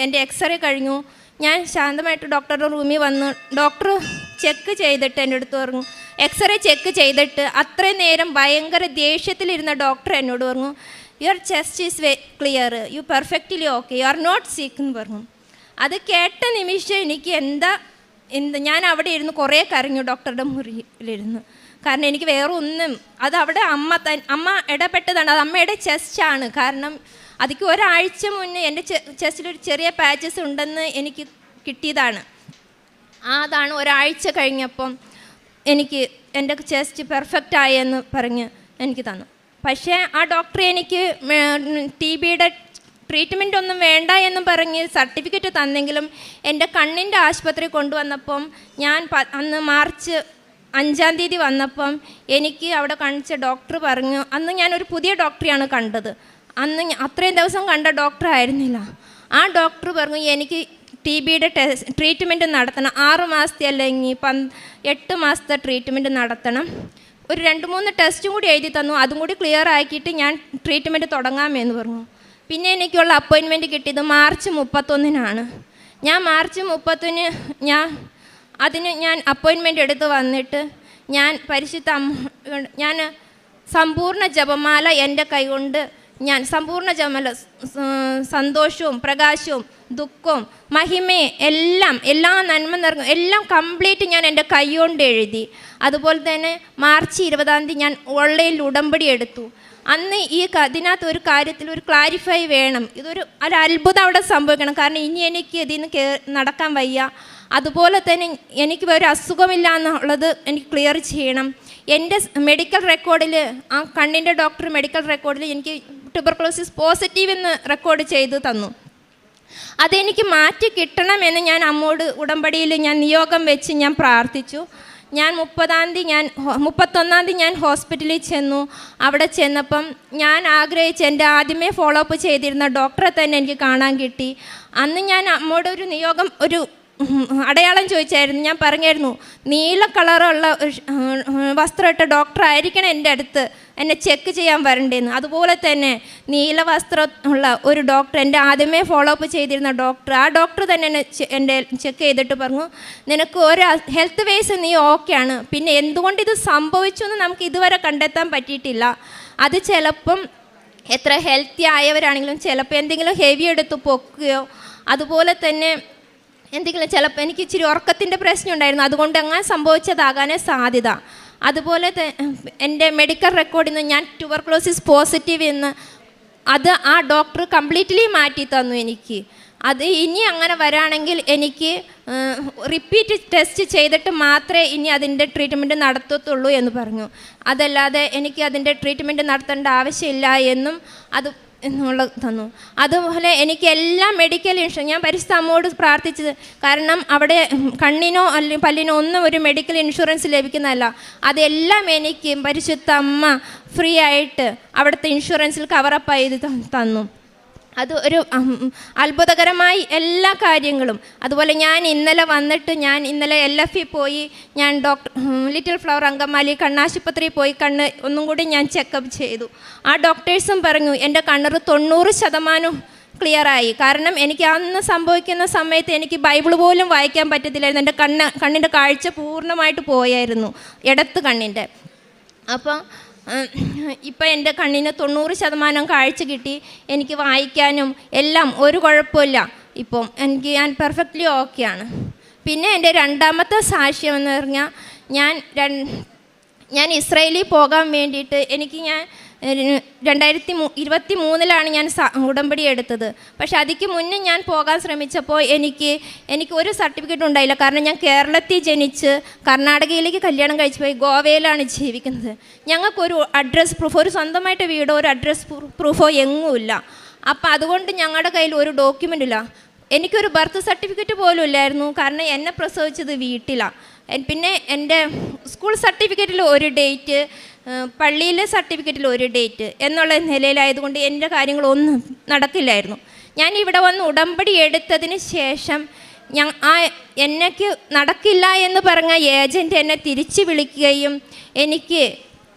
എൻ്റെ എക്സ്റേ കഴിഞ്ഞു. ഞാൻ ശാന്തമായിട്ട് ഡോക്ടറുടെ റൂമിൽ വന്ന് ഡോക്ടർ ചെക്ക് ചെയ്തിട്ട് എൻ്റെ അടുത്ത് പറഞ്ഞു, എക്സ്റേ ചെക്ക് ചെയ്തിട്ട് അത്രയും നേരം ഭയങ്കര ദേഷ്യത്തിലിരുന്ന ഡോക്ടർ എന്നോട് പറഞ്ഞു, your chest is clear, you perfectly okay, you are not sick എന്ന് പറഞ്ഞു. അത് കേട്ട നിമിഷം എനിക്ക് ഞാൻ അവിടെ ഇരുന്ന് കുറേ കരഞ്ഞു ഡോക്ടറുടെ മുറിയിലിരുന്ന്. കാരണം എനിക്ക് വേറെ ഒന്നും, അത് അവിടെ അമ്മ ഇടപെട്ടതാണ്, അത് അമ്മയുടെ ചെസ്റ്റാണ്. കാരണം അതിക്ക് 1 ആഴ്ച മുന്നേ എൻ്റെ ചെസ്റ്റിലൊരു ചെറിയ പാച്ചസ് ഉണ്ടെന്ന് എനിക്ക് കിട്ടിയതാണ്. അതാണ് 1 ആഴ്ച കഴിഞ്ഞപ്പം എനിക്ക് എൻ്റെ ചെസ്റ്റ് പെർഫെക്റ്റ് ആയെന്ന് പറഞ്ഞ് എനിക്ക് തന്നു. പക്ഷേ ആ ഡോക്ടർ എനിക്ക് TBയുടെ ട്രീറ്റ്മെൻ്റ് ഒന്നും വേണ്ട എന്നും പറഞ്ഞ് സർട്ടിഫിക്കറ്റ് തന്നെങ്കിലും എൻ്റെ കണ്ണിൻ്റെ ആശുപത്രി കൊണ്ടുവന്നപ്പം ഞാൻ അന്ന് മാർച്ച് 5-ാം തീയതി വന്നപ്പം എനിക്ക് അവിടെ കാണിച്ച ഡോക്ടർ പറഞ്ഞു, അന്ന് ഞാനൊരു പുതിയ ഡോക്ടറെയാണ് കണ്ടത്, അന്ന് അത്രയും ദിവസം കണ്ട ഡോക്ടർ ആയിരുന്നില്ല. ആ ഡോക്ടർ പറഞ്ഞു എനിക്ക് TBയുടെ ട്രീറ്റ്മെൻറ്റ് നടത്തണം, 6 മാസത്തെ അല്ലെങ്കിൽ 8 മാസത്തെ ട്രീറ്റ്മെൻറ്റ് നടത്തണം. ഒരു 2-3 ടെസ്റ്റും കൂടി എഴുതി തന്നു, അതും കൂടി ക്ലിയർ ആക്കിയിട്ട് ഞാൻ ട്രീറ്റ്മെൻറ്റ് തുടങ്ങാമെന്ന് പറഞ്ഞു. പിന്നെ എനിക്കുള്ള അപ്പോയിൻമെൻറ്റ് കിട്ടിയത് മാർച്ച് 31-നാണ്. ഞാൻ മാർച്ച് 30-ന് ഞാൻ അപ്പോയിൻമെൻറ്റ് എടുത്ത് വന്നിട്ട് ഞാൻ ഞാൻ സമ്പൂർണ്ണ ജപമാല എൻ്റെ കൈകൊണ്ട് ഞാൻ സമ്പൂർണ്ണ ജപമാല സന്തോഷവും പ്രകാശവും ദുഃഖവും മഹിമയും എല്ലാ നന്മ നിറഞ്ഞ എല്ലാം കംപ്ലീറ്റ് ഞാൻ എൻ്റെ കൈ കൊണ്ട് എഴുതി. അതുപോലെ തന്നെ മാർച്ച് 20-ാം തീയതി ഞാൻ ഓൺലൈനിൽ ഉടമ്പടി എടുത്തു. അന്ന് ഇതിനകത്ത് ഒരു കാര്യത്തിൽ ഒരു ക്ലാരിഫൈ വേണം, ഒരു അത്ഭുതം അവിടെ സംഭവിക്കണം. കാരണം ഇനി എനിക്ക് ഇതിൽ നിന്ന് നടക്കാൻ വയ്യ. അതുപോലെ തന്നെ എനിക്ക് ഒരു അസുഖമില്ല എന്നുള്ളത് എനിക്ക് ക്ലിയർ ചെയ്യണം. എൻ്റെ മെഡിക്കൽ റെക്കോർഡിൽ ആ കണ്ണിൻ്റെ ഡോക്ടർ മെഡിക്കൽ റെക്കോർഡിൽ എനിക്ക് ട്യൂബർകുലോസിസ് പോസിറ്റീവ് എന്ന് റെക്കോർഡ് ചെയ്ത് തന്നു. അതെനിക്ക് മാറ്റി കിട്ടണമെന്ന് ഞാൻ അമ്മോട് ഉടമ്പടിയിൽ ഞാൻ നിയോഗം വെച്ച് ഞാൻ പ്രാർത്ഥിച്ചു. ഞാൻ 31-ാം തീയതി ഞാൻ ഹോസ്പിറ്റലിൽ ചെന്നു. അവിടെ ചെന്നപ്പം ഞാൻ ആഗ്രഹിച്ച് എൻ്റെ ആദ്യമേ ഫോളോ അപ്പ് ചെയ്തിരുന്ന ഡോക്ടറെ തന്നെ എനിക്ക് കാണാൻ കിട്ടി. അന്ന് ഞാൻ അമ്മോട് ഒരു നിയോഗം ഒരു അടയാളം ചോദിച്ചായിരുന്നു. ഞാൻ പറഞ്ഞായിരുന്നു നീല കളറുള്ള വസ്ത്രമിട്ട ഡോക്ടർ ആയിരിക്കണം എൻ്റെ അടുത്ത് എന്നെ ചെക്ക് ചെയ്യാൻ വരണ്ടേന്ന്. അതുപോലെ തന്നെ നീല വസ്ത്രം ഉള്ള ഒരു ഡോക്ടർ എൻ്റെ ആദ്യമേ ഫോളോ അപ്പ് ചെയ്തിരുന്ന ഡോക്ടർ, ആ ഡോക്ടർ തന്നെ എൻ്റെ ചെക്ക് ചെയ്തിട്ട് പറഞ്ഞു നിനക്ക് ഒരു ഹെൽത്ത് വൈസ് നീ ഓക്കെയാണ്. പിന്നെ എന്തുകൊണ്ട് ഇത് സംഭവിച്ചു എന്ന് നമുക്ക് ഇതുവരെ കണ്ടെത്താൻ പറ്റിയിട്ടില്ല. അത് ചിലപ്പം എത്ര ഹെൽത്തി ആയവരാണെങ്കിലും ചിലപ്പോൾ എന്തെങ്കിലും ഹെവി എടുത്ത് പൊക്കുകയോ അതുപോലെ തന്നെ എന്തെങ്കിലും ചിലപ്പോൾ എനിക്ക് ഇച്ചിരി ഉറക്കത്തിൻ്റെ പ്രശ്നം ഉണ്ടായിരുന്നു, അതുകൊണ്ട് അങ്ങനെ സംഭവിച്ചതാകാനേ സാധ്യത. അതുപോലെ എൻ്റെ മെഡിക്കൽ റെക്കോർഡിൽ നിന്ന് ഞാൻ ട്യൂബർകുലോസിസ് പോസിറ്റീവ് എന്ന് ആ ഡോക്ടർ കംപ്ലീറ്റ്ലി മാറ്റി തന്നു എനിക്ക്. അത് ഇനി അങ്ങനെ വരാണെങ്കിൽ എനിക്ക് റിപ്പീറ്റ് ടെസ്റ്റ് ചെയ്തിട്ട് മാത്രമേ ഇനി അതിൻ്റെ ട്രീറ്റ്മെൻറ്റ് നടത്തത്തുള്ളൂ എന്ന് പറഞ്ഞു. അതല്ലാതെ എനിക്ക് അതിൻ്റെ ട്രീറ്റ്മെൻറ്റ് നടത്തേണ്ട ആവശ്യമില്ല എന്നും അത് എന്നുള്ളത് തന്നു. അതുപോലെ എനിക്ക് എല്ലാ മെഡിക്കൽ ഇൻഷുറൻസ് ഞാൻ പരിശുദ്ധ അമ്മയോട് പ്രാർത്ഥിച്ചത്, കാരണം അവിടെ കണ്ണിനോ അല്ലെങ്കിൽ പല്ലിനോ ഒന്നും ഒരു മെഡിക്കൽ ഇൻഷുറൻസ് ലഭിക്കുന്നതല്ല. അതെല്ലാം എനിക്ക് പരിശുദ്ധ അമ്മ ഫ്രീ ആയിട്ട് അവിടുത്തെ ഇൻഷുറൻസിൽ കവറപ്പ് ചെയ്ത് തന്നു. അത് ഒരു അത്ഭുതകരമായി എല്ലാ കാര്യങ്ങളും. അതുപോലെ ഞാൻ ഇന്നലെ LFE പോയി ഞാൻ ലിറ്റിൽ ഫ്ലവർ അങ്കമാലി കണ്ണാശുപത്രിയിൽ പോയി കണ്ണ് ഒന്നും കൂടി ഞാൻ ചെക്കപ്പ് ചെയ്തു. ആ ഡോക്ടേഴ്സും പറഞ്ഞു എൻ്റെ കണ്ണറ് 90% ക്ലിയറായി. കാരണം എനിക്ക് അന്ന് സംഭവിക്കുന്ന സമയത്ത് എനിക്ക് ബൈബിൾ പോലും വായിക്കാൻ പറ്റത്തില്ലായിരുന്നു. എൻ്റെ കണ്ണിൻ്റെ കാഴ്ച പൂർണ്ണമായിട്ട് പോയായിരുന്നു, ഇടത്ത് കണ്ണിൻ്റെ. അപ്പം ഇപ്പം എൻ്റെ കണ്ണിന് 90% കാഴ്ച കിട്ടി. എനിക്ക് വായിക്കാനും എല്ലാം ഒരു കുഴപ്പമില്ല. ഇപ്പം ഞാൻ പെർഫെക്റ്റ്ലി ഓക്കെയാണ്. പിന്നെ എൻ്റെ രണ്ടാമത്തെ സാക്ഷ്യം എന്ന് പറഞ്ഞാൽ ഞാൻ ഇസ്രായേലിൽ പോകാൻ വേണ്ടിയിട്ട് ഞാൻ 2023-ലാണ് ഞാൻ ഉടമ്പടി എടുത്തത്. പക്ഷെ അതിക്ക് മുന്നേ ഞാൻ പോകാൻ ശ്രമിച്ചപ്പോൾ എനിക്ക് ഒരു സർട്ടിഫിക്കറ്റ് ഉണ്ടായില്ല. കാരണം ഞാൻ കേരളത്തിൽ ജനിച്ച് കർണാടകയിലേക്ക് കല്യാണം കഴിച്ച് പോയി ഗോവയിലാണ് ജീവിക്കുന്നത്. ഞങ്ങൾക്കൊരു അഡ്രസ് പ്രൂഫ്, ഒരു സ്വന്തമായിട്ട് വീടോ ഒരു അഡ്രസ് പ്രൂഫോ എങ്ങുമില്ല. അപ്പം അതുകൊണ്ട് ഞങ്ങളുടെ കയ്യിൽ ഒരു ഡോക്യുമെൻ്റ് ഇല്ല. എനിക്കൊരു ബർത്ത് സർട്ടിഫിക്കറ്റ് പോലും ഇല്ലായിരുന്നു, കാരണം എന്നെ പ്രസവിച്ചത് വീട്ടിലാണ്. പിന്നെ എൻ്റെ സ്കൂൾ സർട്ടിഫിക്കറ്റിൽ ഒരു ഡേറ്റ്, പള്ളിയിലെ സർട്ടിഫിക്കറ്റിൽ ഒരു ഡേറ്റ് എന്നുള്ള നിലയിലായതുകൊണ്ട് എൻ്റെ കാര്യങ്ങളൊന്നും നടക്കില്ലായിരുന്നു. ഞാൻ ഇവിടെ വന്ന് ഉടമ്പടി എടുത്തതിന് ശേഷം എനിക്ക് നടക്കില്ല എന്ന് പറഞ്ഞ ഏജൻറ്റ് എന്നെ തിരിച്ച് വിളിക്കുകയും എനിക്ക്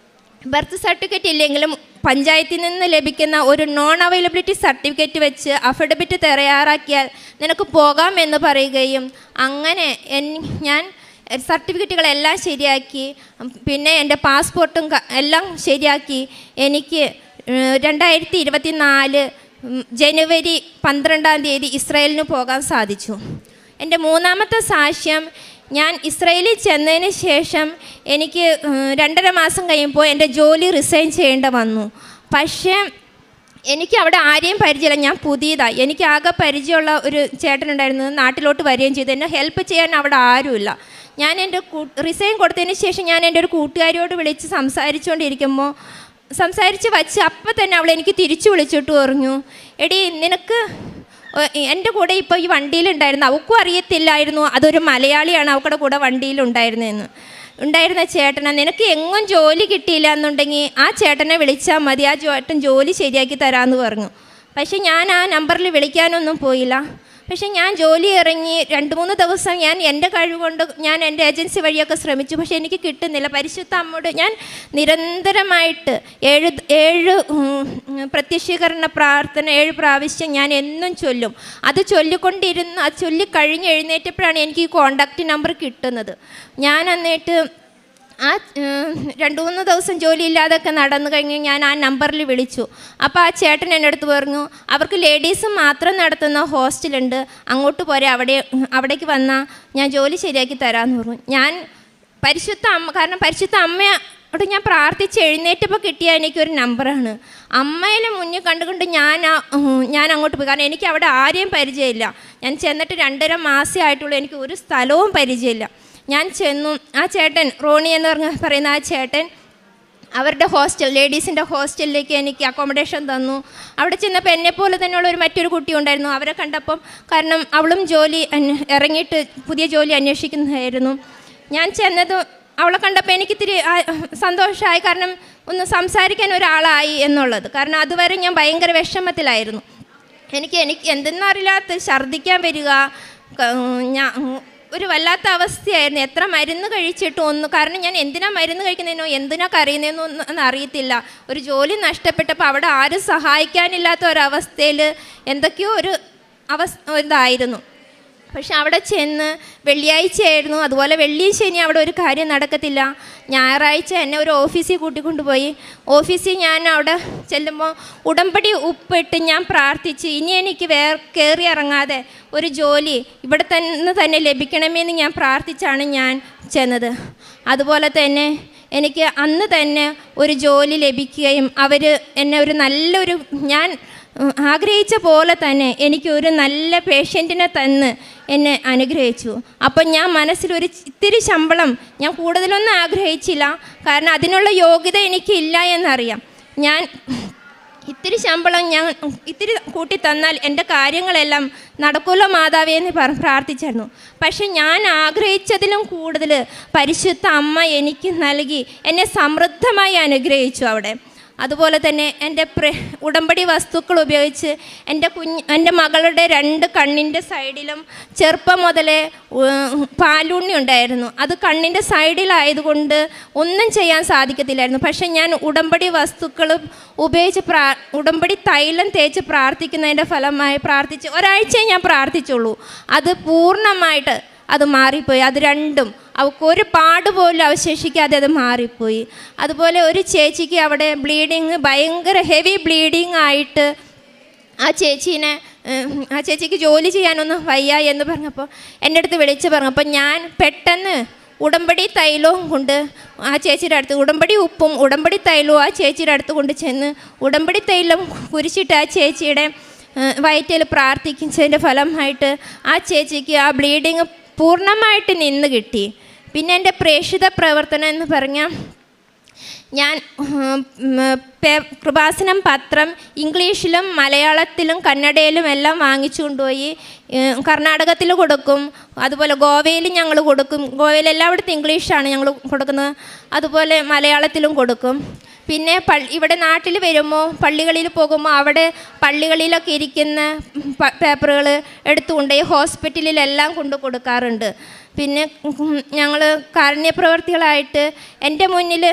ബർത്ത് സർട്ടിഫിക്കറ്റ് ഇല്ലെങ്കിലും പഞ്ചായത്തിൽ നിന്ന് ലഭിക്കുന്ന ഒരു നോൺ അവൈലബിലിറ്റി സർട്ടിഫിക്കറ്റ് വെച്ച് അഫിഡവിറ്റ് തയ്യാറാക്കിയാൽ നിനക്ക് പോകാമെന്ന് പറയുകയും അങ്ങനെ ഞാൻ സർട്ടിഫിക്കറ്റുകളെല്ലാം ശരിയാക്കി, പിന്നെ എൻ്റെ പാസ്പോർട്ടും എല്ലാം ശരിയാക്കി എനിക്ക് 2024 ജനുവരി 12-ാം തീയതി ഇസ്രായേലിന് പോകാൻ സാധിച്ചു. എൻ്റെ മൂന്നാമത്തെ സാക്ഷ്യം, ഞാൻ ഇസ്രായേലിൽ ചെന്നതിന് ശേഷം എനിക്ക് 2.5 മാസം കഴിയുമ്പോൾ എൻ്റെ ജോലി റിസൈൻ ചെയ്യേണ്ട വന്നു. പക്ഷേ എനിക്ക് അവിടെ ആരെയും പരിചയമില്ല, ഞാൻ പുതിയതാണ്. എനിക്ക് ആകെ പരിചയമുള്ള ഒരു ചേട്ടനുണ്ടായിരുന്നു, നാട്ടിലോട്ട് വരികയും ചെയ്തു. എന്നെ ഹെൽപ്പ് ചെയ്യാൻ അവിടെ ആരുമില്ല. ഞാൻ എൻ്റെ റിസൈൻ കൊടുത്തതിന് ശേഷം ഞാൻ എൻ്റെ ഒരു കൂട്ടുകാരിയോട് വിളിച്ച് സംസാരിച്ച് വച്ച് അപ്പം തന്നെ അവൾ എനിക്ക് തിരിച്ചു വിളിച്ചിട്ട് പറഞ്ഞു, എടി നിനക്ക് എൻ്റെ കൂടെ ഇപ്പോൾ ഈ വണ്ടിയിലുണ്ടായിരുന്നു, അവൾക്കും അറിയത്തില്ലായിരുന്നു അതൊരു മലയാളിയാണ് അവളുടെ കൂടെ വണ്ടിയിലുണ്ടായിരുന്നതെന്ന്. ഉണ്ടായിരുന്ന ചേട്ടനാ, നിനക്ക് എങ്ങും ജോലി കിട്ടിയില്ല എന്നുണ്ടെങ്കിൽ ആ ചേട്ടനെ വിളിച്ചാൽ മതി, ആ ചേട്ടൻ ജോലി ശരിയാക്കി തരാമെന്ന് പറഞ്ഞു. പക്ഷെ ഞാൻ ആ നമ്പറിൽ വിളിക്കാനൊന്നും പോയില്ല. പക്ഷെ ഞാൻ ജോലി ഇറങ്ങി 2-3 ദിവസം ഞാൻ എൻ്റെ കഴിവുകൊണ്ട് ഞാൻ എൻ്റെ ഏജൻസി വഴിയൊക്കെ ശ്രമിച്ചു. പക്ഷെ എനിക്ക് കിട്ടുന്നില്ല. പരിശുദ്ധ അമ്മയോട് ഞാൻ നിരന്തരമായിട്ട് 7 പ്രത്യക്ഷീകരണ പ്രാർത്ഥന 7 പ്രാവശ്യം ഞാൻ എന്നും ചൊല്ലും. അത് ചൊല്ലിക്കൊണ്ടിരുന്ന് അത് ചൊല്ലിക്കഴിഞ്ഞ് എഴുന്നേറ്റപ്പോഴാണ് എനിക്ക് ഈ കോണ്ടാക്റ്റ് നമ്പർ കിട്ടുന്നത്. ഞാൻ എന്നിട്ട് ആ 2-3 ദിവസം ജോലിയില്ലാതൊക്കെ നടന്നു കഴിഞ്ഞ് ഞാൻ ആ നമ്പറിൽ വിളിച്ചു. അപ്പോൾ ആ ചേട്ടൻ എൻ്റെ അടുത്ത് പറഞ്ഞു, അവർക്ക് ലേഡീസ് മാത്രം നടത്തുന്ന ഹോസ്റ്റലുണ്ട്, അങ്ങോട്ട് പോരെ, അവിടേക്ക് വന്നാൽ ഞാൻ ജോലി ശരിയാക്കി തരാമെന്ന് പറഞ്ഞു. ഞാൻ പരിശുദ്ധ അമ്മ, കാരണം പരിശുദ്ധ അമ്മയോട് ഞാൻ പ്രാർത്ഥിച്ച് എഴുന്നേറ്റപ്പോൾ കിട്ടിയ എനിക്കൊരു നമ്പറാണ്. അമ്മയിലെ മുന്നിൽ കണ്ടുകൊണ്ട് ഞാൻ അങ്ങോട്ട് പോയി. കാരണം എനിക്ക് അവിടെ ആരെയും പരിചയമില്ല. ഞാൻ ചെന്നിട്ട് 2.5 മാസമേ ആയിട്ടുള്ളൂ. എനിക്ക് ഒരു സ്ഥലവും പരിചയമില്ല. ഞാൻ ചെന്നു. ആ ചേട്ടൻ റോണി എന്ന് പറയുന്ന ആ ചേട്ടൻ അവരുടെ ഹോസ്റ്റൽ, ലേഡീസിൻ്റെ ഹോസ്റ്റലിലേക്ക് എനിക്ക് അക്കോമഡേഷൻ തന്നു. അവിടെ ചെന്നപ്പോൾ എന്നെപ്പോലെ തന്നെയുള്ള മറ്റൊരു കുട്ടി ഉണ്ടായിരുന്നു. അവരെ കണ്ടപ്പം, കാരണം അവളും ജോലി ഇറങ്ങിയിട്ട് പുതിയ ജോലി അന്വേഷിക്കുന്നതായിരുന്നു. ഞാൻ ചെന്നത് അവളെ കണ്ടപ്പോൾ എനിക്കിത്തിരി സന്തോഷമായി. കാരണം ഒന്ന് സംസാരിക്കാൻ ഒരാളായി എന്നുള്ളത്. കാരണം അതുവരെ ഞാൻ ഭയങ്കര വിഷമത്തിലായിരുന്നു. എനിക്ക് എന്തെന്നറിയില്ലാത്ത ഛർദ്ദിക്കാൻ വരിക, ഒരു വല്ലാത്ത അവസ്ഥയായിരുന്നു. എത്ര മരുന്ന് കഴിച്ചിട്ടും കാരണം ഞാൻ എന്തിനാ മരുന്ന് കഴിക്കുന്നതിനോ എന്തിനാ കരയുന്നതെന്നോ ഒന്നും അറിയത്തില്ല. ഒരു ജോലി നഷ്ടപ്പെട്ടപ്പോൾ അവിടെ ആരും സഹായിക്കാനില്ലാത്ത ഒരവസ്ഥയിൽ എന്തൊക്കെയോ ഒരു ഇതായിരുന്നു. പക്ഷെ അവിടെ ചെന്ന് വെള്ളിയാഴ്ചയായിരുന്നു. അതുപോലെ വെള്ളിയും ശനി അവിടെ ഒരു കാര്യം നടക്കത്തില്ല. ഞായറാഴ്ച എന്നെ ഒരു ഓഫീസിൽ കൂട്ടിക്കൊണ്ടുപോയി. ഓഫീസിൽ ഞാൻ അവിടെ ചെല്ലുമ്പോൾ ഉടമ്പടി ഉപ്പിട്ട് ഞാൻ പ്രാർത്ഥിച്ച് ഇനി എനിക്ക് കയറി ഇറങ്ങാതെ ഒരു ജോലി ഇവിടെ തന്നെ ലഭിക്കണമെന്ന് ഞാൻ പ്രാർത്ഥിച്ചാണ് ഞാൻ ചെന്നത്. അതുപോലെ തന്നെ എനിക്ക് അന്ന് തന്നെ ഒരു ജോലി ലഭിക്കുകയും അവർ എന്നെ ഒരു നല്ലൊരു, ഞാൻ ആഗ്രഹിച്ച പോലെ തന്നെ എനിക്കൊരു നല്ല പേഷ്യൻറ്റിനെ തന്ന് എന്നെ അനുഗ്രഹിച്ചു. അപ്പം ഞാൻ മനസ്സിലൊരു ഇത്തിരി ശമ്പളം ഞാൻ കൂടുതലൊന്നും ആഗ്രഹിച്ചില്ല. കാരണം അതിനുള്ള യോഗ്യത എനിക്കില്ല എന്നറിയാം. ഞാൻ ഇത്തിരി ശമ്പളം ഞാൻ ഇത്തിരി കൂട്ടി തന്നാൽ എൻ്റെ കാര്യങ്ങളെല്ലാം നടക്കുമല്ലോ മാതാവേ എന്ന് പ്രാർത്ഥിച്ചായിരുന്നു. പക്ഷെ ഞാൻ ആഗ്രഹിച്ചതിലും കൂടുതൽ പരിശുദ്ധ അമ്മ എനിക്ക് നൽകി എന്നെ സമൃദ്ധമായി അനുഗ്രഹിച്ചു അവിടെ. അതുപോലെ തന്നെ എൻ്റെ ഉടമ്പടി വസ്തുക്കൾ ഉപയോഗിച്ച് എൻ്റെ മകളുടെ 2 കണ്ണിൻ്റെ സൈഡിലും ചെറുപ്പം മുതലേ പാലുണ്ണി ഉണ്ടായിരുന്നു. അത് കണ്ണിൻ്റെ സൈഡിലായതുകൊണ്ട് ഒന്നും ചെയ്യാൻ സാധിക്കത്തില്ലായിരുന്നു. പക്ഷെ ഞാൻ ഉടമ്പടി വസ്തുക്കൾ ഉപയോഗിച്ച് ഉടമ്പടി തൈലം തേച്ച് പ്രാർത്ഥിക്കുന്നതിൻ്റെ ഫലമായി പ്രാർത്ഥിച്ച് ഒരാഴ്ചയെ ഞാൻ പ്രാർത്ഥിച്ചുള്ളൂ. അത് പൂർണ്ണമായിട്ട് അത് മാറിപ്പോയി. അത് രണ്ടും അവൾക്കൊരു പാട് പോലും അവശേഷിക്കാതെ അത് മാറിപ്പോയി. അതുപോലെ ഒരു ചേച്ചിക്ക് അവിടെ ബ്ലീഡിങ്, ഭയങ്കര ഹെവി ബ്ലീഡിങ് ആയിട്ട് ആ ചേച്ചിക്ക് ജോലി ചെയ്യാനൊന്നും വയ്യ എന്ന് പറഞ്ഞപ്പോൾ എൻ്റെ അടുത്ത് വിളിച്ച് പറഞ്ഞപ്പോൾ ഞാൻ പെട്ടെന്ന് ഉടമ്പടി തൈലവും കൊണ്ട് ആ ചേച്ചിയുടെ അടുത്ത്, ഉടമ്പടി ഉപ്പും ഉടമ്പടി തൈലവും ആ ചേച്ചിയുടെ അടുത്ത് കൊണ്ട് ചെന്ന് ഉടമ്പടി തൈലം കുരിച്ചിട്ട് ആ ചേച്ചിയുടെ വയറ്റിൽ പ്രാർത്ഥിക്കുന്നതിൻ്റെ ഫലമായിട്ട് ആ ചേച്ചിക്ക് ആ ബ്ലീഡിങ് പൂർണ്ണമായിട്ട് നിന്ന് കിട്ടി. പിന്നെ എൻ്റെ പ്രേക്ഷിത പ്രവർത്തനം എന്ന് പറഞ്ഞാൽ ഞാൻ കൃപാസനം പത്രം ഇംഗ്ലീഷിലും മലയാളത്തിലും കന്നഡയിലും എല്ലാം വാങ്ങിച്ചു കൊണ്ടുപോയി കർണാടകത്തിൽ കൊടുക്കും. അതുപോലെ ഗോവയിൽ ഞങ്ങൾ കൊടുക്കും. ഗോവയിൽ എല്ലായിടത്തും ഇംഗ്ലീഷാണ് ഞങ്ങൾ കൊടുക്കുന്നത്. അതുപോലെ മലയാളത്തിലും കൊടുക്കും. പിന്നെ ഇവിടെ നാട്ടിൽ വരുമ്പോൾ പള്ളികളിൽ പോകുമ്പോൾ അവിടെ പള്ളികളിലൊക്കെ ഇരിക്കുന്ന പേപ്പറുകൾ എടുത്തുകൊണ്ടുപോയി ഹോസ്പിറ്റലിലെല്ലാം കൊണ്ട് കൊടുക്കാറുണ്ട്. പിന്നെ ഞങ്ങൾ കാരുണ്യപ്രവർത്തികളായിട്ട് എൻ്റെ മുന്നിൽ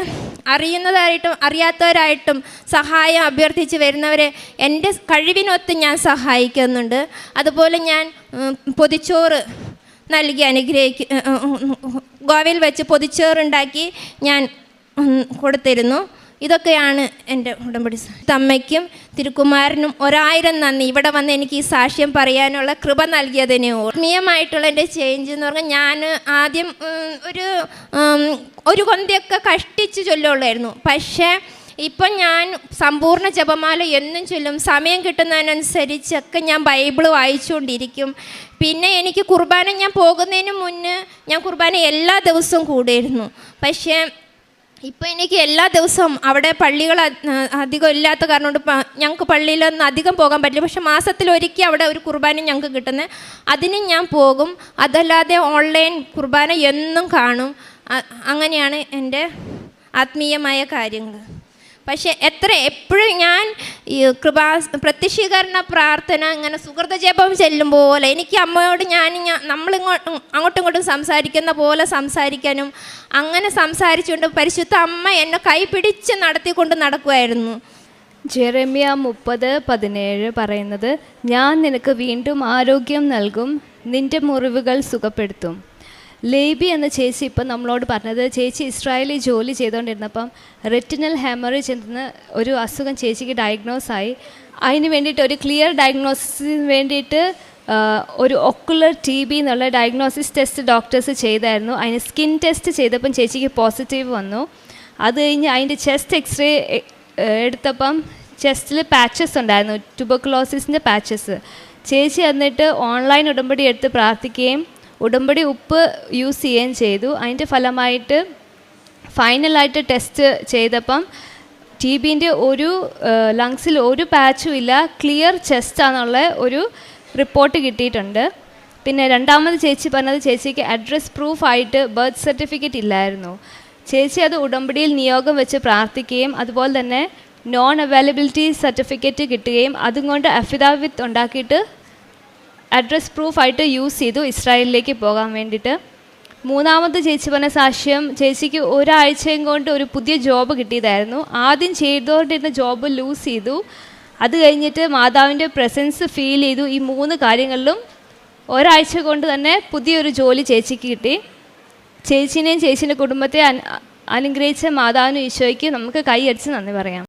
അറിയുന്നതായിട്ടും അറിയാത്തവരായിട്ടും സഹായം അഭ്യർത്ഥിച്ച് വരുന്നവരെ എൻ്റെ കഴിവിനൊത്ത് ഞാൻ സഹായിക്കുന്നുണ്ട്. അതുപോലെ ഞാൻ പൊതിച്ചോറ് നൽകി ഗോവയിൽ വെച്ച് പൊതിച്ചോറുണ്ടാക്കി ഞാൻ കൊടുത്തിരുന്നു. ഇതൊക്കെയാണ് എൻ്റെ ഉടമ്പടി. അമ്മയ്ക്കും തിരുക്കുമാരനും 1000 നന്ദി. ഇവിടെ വന്ന് എനിക്ക് ഈ സാക്ഷ്യം പറയാനുള്ള കൃപ നൽകിയതിനെ ആത്മീയമായിട്ടുള്ള എൻ്റെ ചേഞ്ച് എന്ന് പറഞ്ഞാൽ, ഞാൻ ആദ്യം ഒരു കൊന്തിയൊക്കെ കഷ്ടിച്ച് ചൊല്ലുള്ളായിരുന്നു. പക്ഷേ ഇപ്പം ഞാൻ സമ്പൂർണ്ണ ജപമാല എന്നും ചൊല്ലും. സമയം കിട്ടുന്നതിനനുസരിച്ചൊക്കെ ഞാൻ ബൈബിൾ വായിച്ചുകൊണ്ടിരിക്കും. പിന്നെ എനിക്ക് കുർബാന, ഞാൻ പോകുന്നതിന് മുന്നേ ഞാൻ കുർബാന എല്ലാ ദിവസവും കൂടിയിരുന്നു. പക്ഷേ ഇപ്പം എനിക്ക് എല്ലാ ദിവസവും അവിടെ പള്ളികൾ അധികം ഇല്ലാത്ത കാരണം കൊണ്ട് ഞങ്ങൾക്ക് പള്ളിയിലൊന്നും അധികം പോകാൻ പറ്റില്ല. പക്ഷെ മാസത്തിലൊരിക്കൽ അവിടെ ഒരു കുർബാന ഞങ്ങൾക്ക് കിട്ടുന്നത്, അതിനും ഞാൻ പോകും. അതല്ലാതെ ഓൺലൈൻ കുർബാന എന്നും കാണും. അങ്ങനെയാണ് എൻ്റെ ആത്മീയമായ കാര്യങ്ങൾ. പക്ഷേ എപ്പോഴും ഞാൻ ഈ പ്രത്യക്ഷീകരണ പ്രാർത്ഥന ഇങ്ങനെ സുഹൃത ജപം ചെല്ലും പോലെ എനിക്ക് അമ്മയോട് അങ്ങോട്ടും ഇങ്ങോട്ടും സംസാരിക്കുന്ന പോലെ സംസാരിക്കാനും അങ്ങനെ സംസാരിച്ചുകൊണ്ട് പരിശുദ്ധ അമ്മ എന്നെ കൈപിടിച്ച് നടത്തിക്കൊണ്ട് നടക്കുമായിരുന്നു. ജെറമ്യ 30:17 പറയുന്നത്, ഞാൻ നിനക്ക് വീണ്ടും ആരോഗ്യം നൽകും, നിൻ്റെ മുറിവുകൾ സുഖപ്പെടുത്തും. ലേബി എന്ന ചേച്ചി ഇപ്പം നമ്മളോട് പറഞ്ഞത്, ചേച്ചി ഇസ്രായേലിൽ ജോലി ചെയ്തുകൊണ്ടിരുന്നപ്പം റെറ്റിനൽ ഹെമറേജ് എന്ന ഒരു അസുഖം ചേച്ചിക്ക് ഡയഗ്നോസായി. അതിന് വേണ്ടിയിട്ട് ഒരു ക്ലിയർ ഡയഗ്നോസിന് വേണ്ടിയിട്ട് ഒരു ഒക്കുലർ TB എന്നുള്ള ഡയഗ്നോസിസ് ടെസ്റ്റ് ഡോക്ടേഴ്സ് ചെയ്തായിരുന്നു. അതിന് സ്കിൻ ടെസ്റ്റ് ചെയ്തപ്പം ചേച്ചിക്ക് പോസിറ്റീവ് വന്നു. അത് കഴിഞ്ഞ് അതിൻ്റെ ചെസ്റ്റ് എക്സ്റേ എടുത്തപ്പം ചെസ്റ്റിൽ പാച്ചസ് ഉണ്ടായിരുന്നു, ട്യൂബർക്കുലോസിസിൻ്റെ പാച്ചസ്. ചേച്ചി എന്നിട്ട് ഓൺലൈൻ ഉടമ്പടി എടുത്ത് പ്രാർത്ഥിക്കുകയും ഉടമ്പടി ഉപ്പ് യൂസ് ചെയ്യുകയും ചെയ്തു. അതിൻ്റെ ഫലമായിട്ട് ഫൈനലായിട്ട് ടെസ്റ്റ് ചെയ്തപ്പം TBൻ്റെ ഒരു ലങ്സിൽ ഒരു പാച്ചും ഇല്ല, ക്ലിയർ ചെസ്റ്റാന്നുള്ള ഒരു റിപ്പോർട്ട് കിട്ടിയിട്ടുണ്ട്. പിന്നെ രണ്ടാമത് ചേച്ചി പറഞ്ഞത്, ചേച്ചിക്ക് അഡ്രസ് പ്രൂഫായിട്ട് ബർത്ത് സർട്ടിഫിക്കറ്റ് ഇല്ലായിരുന്നു. ചേച്ചി അത് ഉടമ്പടിയിൽ നിയോഗം വെച്ച് പ്രാർത്ഥിക്കുകയും അതുപോലെ തന്നെ നോൺ അവൈലബിലിറ്റി സർട്ടിഫിക്കറ്റ് കിട്ടുകയും അതുകൊണ്ട് അഫിഡാവിറ്റ് ഉണ്ടാക്കിയിട്ട് അഡ്രസ് പ്രൂഫായിട്ട് യൂസ് ചെയ്തു ഇസ്രായേലിലേക്ക് പോകാൻ വേണ്ടിയിട്ട്. മൂന്നാമത് ചേച്ചി പറഞ്ഞ സാക്ഷ്യം, ചേച്ചിക്ക് ഒരാഴ്ചയും കൊണ്ട് ഒരു പുതിയ ജോബ് കിട്ടിയതായിരുന്നു. ആദ്യം ചെയ്തുകൊണ്ടിരുന്ന ജോബ് ലൂസ് ചെയ്തു. അത് കഴിഞ്ഞിട്ട് മാതാവിൻ്റെ പ്രസൻസ് ഫീൽ ചെയ്തു. ഈ 3 കാര്യങ്ങളിലും ഒരാഴ്ച കൊണ്ട് തന്നെ പുതിയൊരു ജോലി ചേച്ചിക്ക് കിട്ടി. ചേച്ചിനെയും ചേച്ചീൻ്റെ കുടുംബത്തെ അനുഗ്രഹിച്ച മാതാവിനും ഈശോയ്ക്ക് നമുക്ക് കൈയടിച്ച് നന്ദി പറയാം.